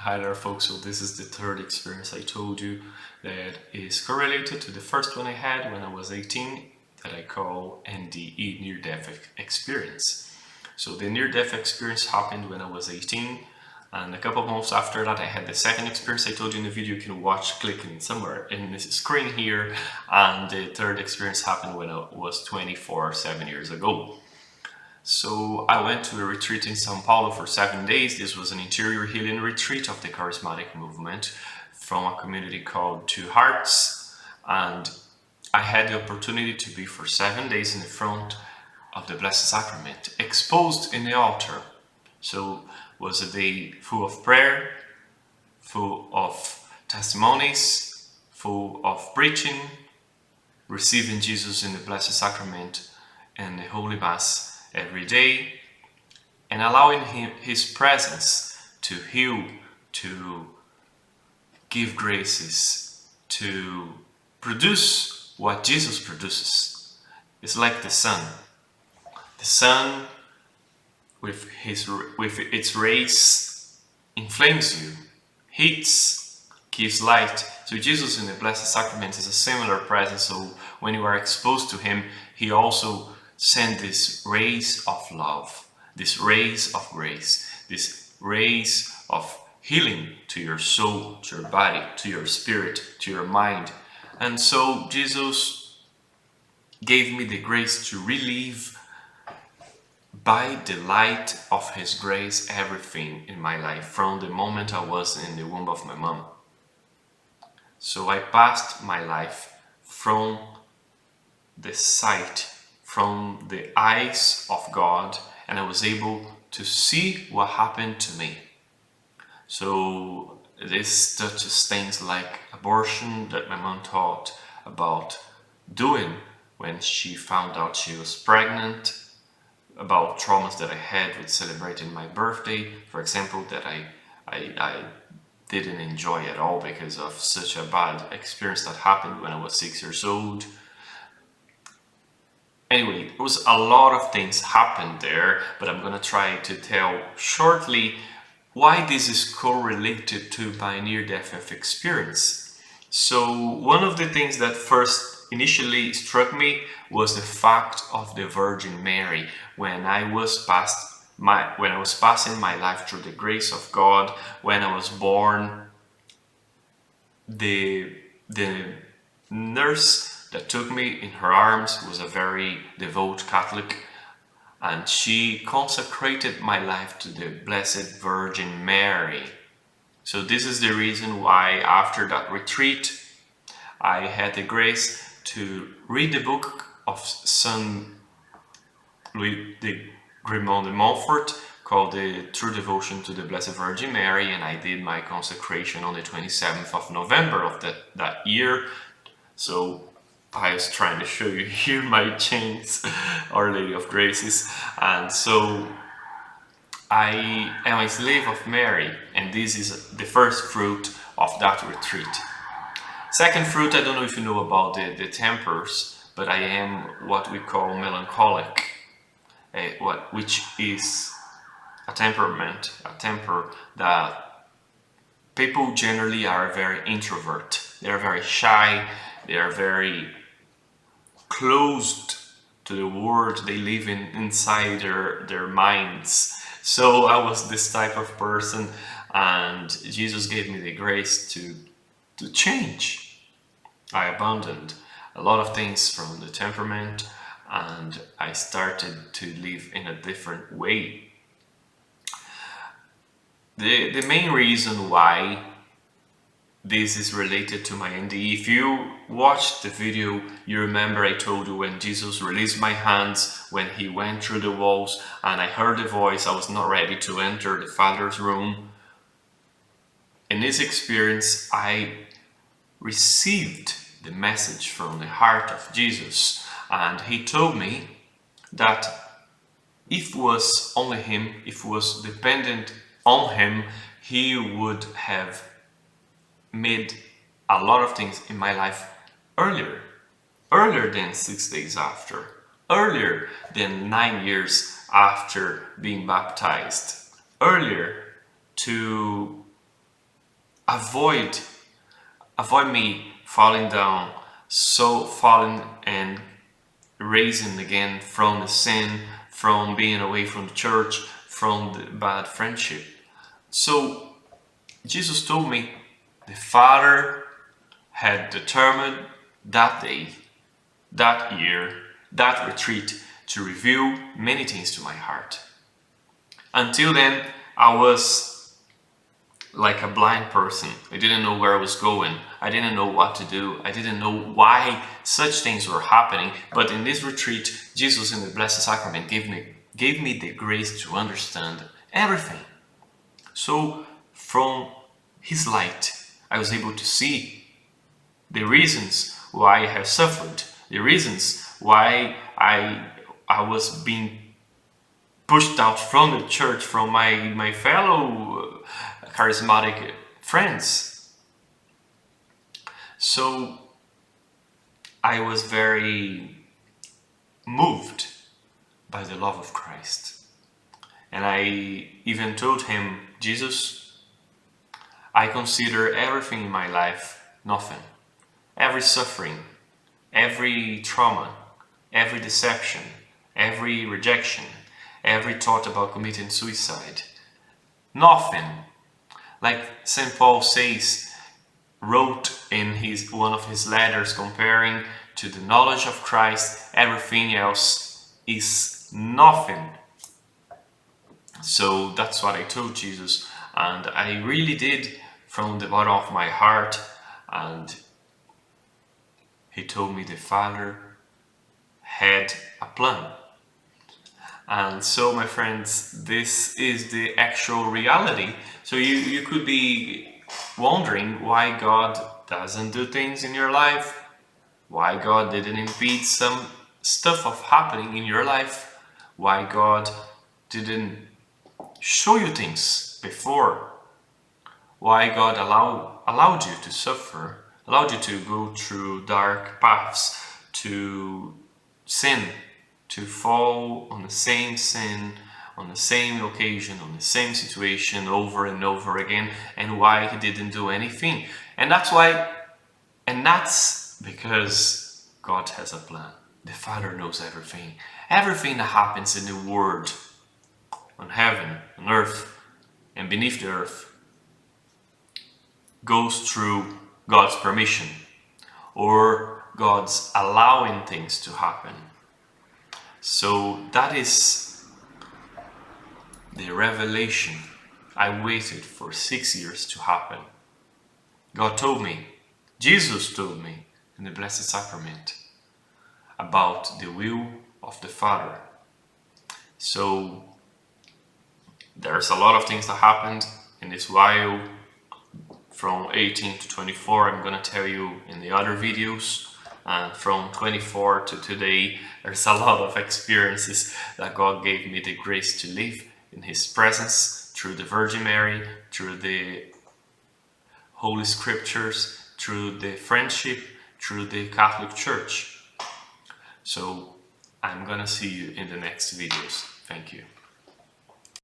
Hi there folks, so this is the third experience I told you that is correlated to the first one I had when I was 18 that I call NDE, near-death experience. So the near-death experience happened when I was 18, and a couple of months after that I had the second experience I told you in the video. You can watch clicking somewhere in this screen here, and the third experience happened when I was 24, 7 years ago. So I went to a retreat in São Paulo for 7 days. This was an interior healing retreat of the charismatic movement from a community called Two Hearts. And I had the opportunity to be for 7 days in the front of the Blessed Sacrament, exposed in the altar. So it was a day full of prayer, full of testimonies, full of preaching, receiving Jesus in the Blessed Sacrament and the Holy Mass every day, and allowing his presence to heal, to give graces, to produce what Jesus produces. It's like the sun. The sun with its rays inflames you, heats, gives light. So Jesus in the Blessed Sacrament is a similar presence. So when you are exposed to him, he also send these rays of love, these rays of grace, these rays of healing to your soul, to your body, to your spirit, to your mind. And so Jesus gave me the grace to relieve by the light of his grace everything in my life from the moment I was in the womb of my mom. So I passed my life from the sight, from the eyes of God, and I was able to see what happened to me. So this touches things like abortion that my mom taught about doing when she found out she was pregnant, about traumas that I had with celebrating my birthday, for example, that I didn't enjoy at all because of such a bad experience that happened when I was 6 years old. Anyway, it was a lot of things happened there, but I'm gonna try to tell shortly why this is correlated to my near-death experience. So one of the things that first initially struck me was the fact of the Virgin Mary. When I was passing my life through the grace of God, when I was born, the nurse that took me in her arms was a very devout Catholic, and she consecrated my life to the Blessed Virgin Mary. So this is the reason why after that retreat I had the grace to read the book of Saint Louis de Montfort called the True Devotion to the Blessed Virgin Mary, and I did my consecration on the 27th of November of that year. So I was trying to show you here my chains, Our Lady of Graces. And so I am a slave of Mary, and this is the first fruit of that retreat. Second fruit, I don't know if you know about the tempers, but I am what we call melancholic, which is a temperament, a temper that people generally are very introvert. They are very shy, they are very closed to the world, they live inside their minds. So I was this type of person, and Jesus gave me the grace to change. I abandoned a lot of things from the temperament, and I started to live in a different way. The main reason why this is related to my NDE. If you watched the video, you remember I told you when Jesus released my hands, when he went through the walls and I heard the voice, I was not ready to enter the Father's room. In this experience, I received the message from the heart of Jesus, and he told me that if it was only him, if it was dependent on him, he would have made a lot of things in my life earlier than 6 days after, earlier than 9 years after being baptized, earlier to avoid me falling down, so falling and raising again from the sin, from being away from the church, from the bad friendship. So Jesus told me the Father had determined that day, that year, that retreat to reveal many things to my heart. Until then, I was like a blind person. I didn't know where I was going. I didn't know what to do. I didn't know why such things were happening. But in this retreat, Jesus in the Blessed Sacrament gave me the grace to understand everything. So from His light, I was able to see the reasons why I have suffered, the reasons why I was being pushed out from the church, from my fellow charismatic friends. So I was very moved by the love of Christ. And I even told him, Jesus, I consider everything in my life nothing. Every suffering, every trauma, every deception, every rejection, every thought about committing suicide, nothing. Like St. Paul wrote in one of his letters, comparing to the knowledge of Christ, everything else is nothing. So that's what I told Jesus, and I really did from the bottom of my heart. And He told me the Father had a plan. And so, my friends, this is the actual reality. So you could be wondering why God doesn't do things in your life, why God didn't impede some stuff of happening in your life, why God didn't show you things before, why God allowed you to suffer, allowed you to go through dark paths, to sin, to fall on the same sin, on the same occasion, on the same situation over and over again, and why He didn't do anything. And that's because God has a plan. The Father knows everything. Everything that happens in the world, on heaven, on earth, and beneath the earth, goes through God's permission, or God's allowing things to happen. So that is the revelation I waited for 6 years to happen. God told me, Jesus told me in the Blessed Sacrament about the will of the Father. So there's a lot of things that happened in this while from 18 to 24. I'm gonna tell you in the other videos. And from 24 to today, there's a lot of experiences that God gave me the grace to live in His presence, through the Virgin Mary, through the Holy Scriptures, through the friendship, through the Catholic Church. So I'm gonna see you in the next videos. Thank you.